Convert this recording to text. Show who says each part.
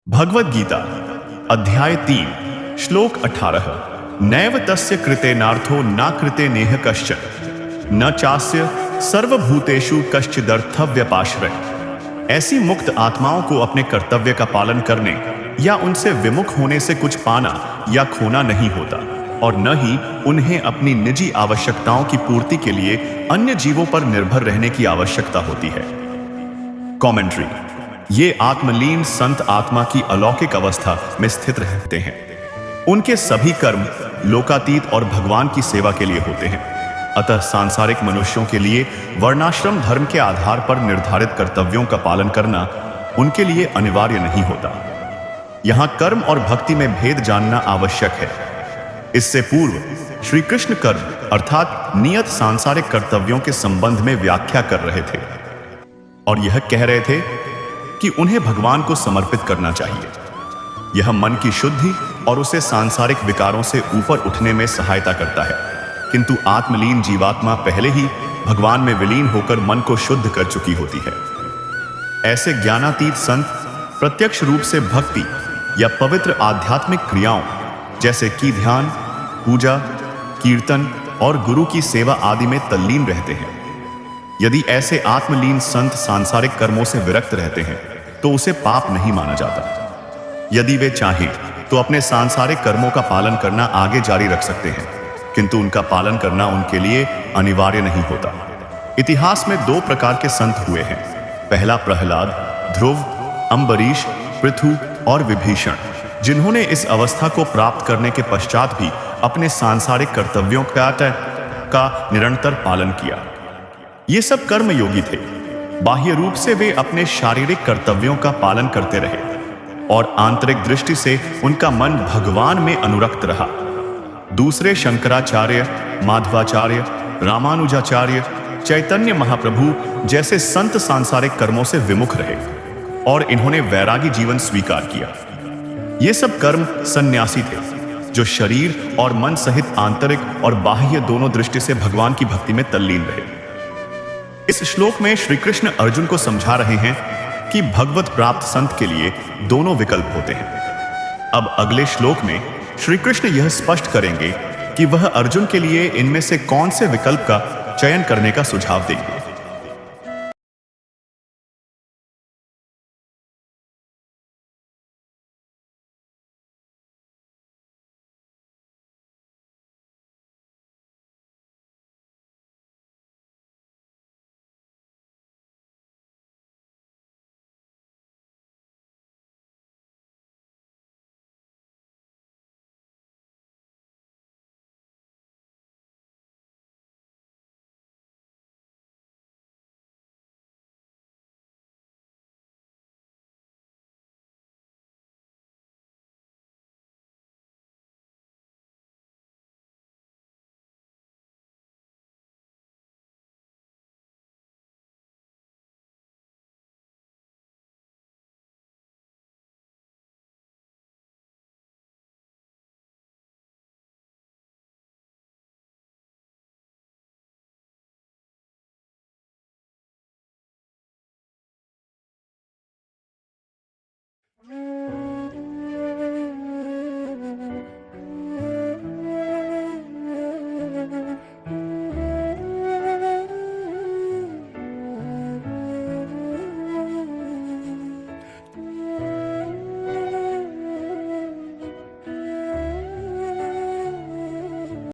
Speaker 1: भगवद गीता अध्याय 3 श्लोक 18 नैव तस्य कृतेनार्थो न कृते नेह कश्चन न चास्य सर्वभूतेषु कश्चिदर्थव्यपाश्रय। ऐसी मुक्त आत्माओं को अपने कर्तव्य का पालन करने या उनसे विमुख होने से कुछ पाना या खोना नहीं होता और न ही उन्हें अपनी निजी आवश्यकताओं की पूर्ति के लिए अन्य जीवों पर निर्भर रहने की आवश्यकता होती है। कमेंट्री। ये आत्मलीन संत आत्मा की अलौकिक अवस्था में स्थित रहते हैं। उनके सभी कर्म लोकातीत और भगवान की सेवा के लिए होते हैं। अतः सांसारिक मनुष्यों के लिए वर्णाश्रम धर्म के आधार पर निर्धारित कर्तव्यों का पालन करना उनके लिए अनिवार्य नहीं होता। यहां कर्म और भक्ति में भेद जानना आवश्यक है। इससे पूर्व श्री कृष्ण कर्म अर्थात नियत सांसारिक कर्तव्यों के संबंध में व्याख्या कर रहे थे और यह कह रहे थे कि उन्हें भगवान को समर्पित करना चाहिए। यह मन की शुद्धि और उसे सांसारिक विकारों से ऊपर उठने में सहायता करता है, किंतु आत्मलीन जीवात्मा पहले ही भगवान में विलीन होकर मन को शुद्ध कर चुकी होती है। ऐसे ज्ञानातीत संत प्रत्यक्ष रूप से भक्ति या पवित्र आध्यात्मिक क्रियाओं जैसे कि ध्यान, पूजा, कीर्तन और गुरु की सेवा आदि में तल्लीन रहते हैं। यदि ऐसे आत्मलीन संत सांसारिक कर्मों से विरक्त रहते हैं तो उसे पाप नहीं माना जाता। यदि वे चाहें तो अपने सांसारिक कर्मों का पालन करना आगे जारी रख सकते हैं, किंतु उनका पालन करना उनके लिए अनिवार्य नहीं होता। इतिहास में दो प्रकार के संत हुए हैं। पहला प्रहलाद, ध्रुव, अम्बरीश, पृथु और विभीषण, जिन्होंने इस अवस्था को प्राप्त करने के पश्चात भी अपने सांसारिक कर्तव्यों का निरंतर पालन किया। ये सब कर्म योगी थे। बाह्य रूप से वे अपने शारीरिक कर्तव्यों का पालन करते रहे और आंतरिक दृष्टि से उनका मन भगवान में अनुरक्त रहा। दूसरे शंकराचार्य, माधवाचार्य, रामानुजाचार्य, चैतन्य महाप्रभु जैसे संत सांसारिक कर्मों से विमुख रहे और इन्होंने वैरागी जीवन स्वीकार किया। ये सब कर्म सन्यासी थे जो शरीर और मन सहित आंतरिक और बाह्य दोनों दृष्टि से भगवान की भक्ति में तल्लीन रहे। इस श्लोक में श्री कृष्ण अर्जुन को समझा रहे हैं कि भगवत प्राप्त संत के लिए दोनों विकल्प होते हैं। अब अगले श्लोक में श्री कृष्ण यह स्पष्ट करेंगे कि वह अर्जुन के लिए इनमें से कौन से विकल्प का चयन करने का सुझाव देंगे।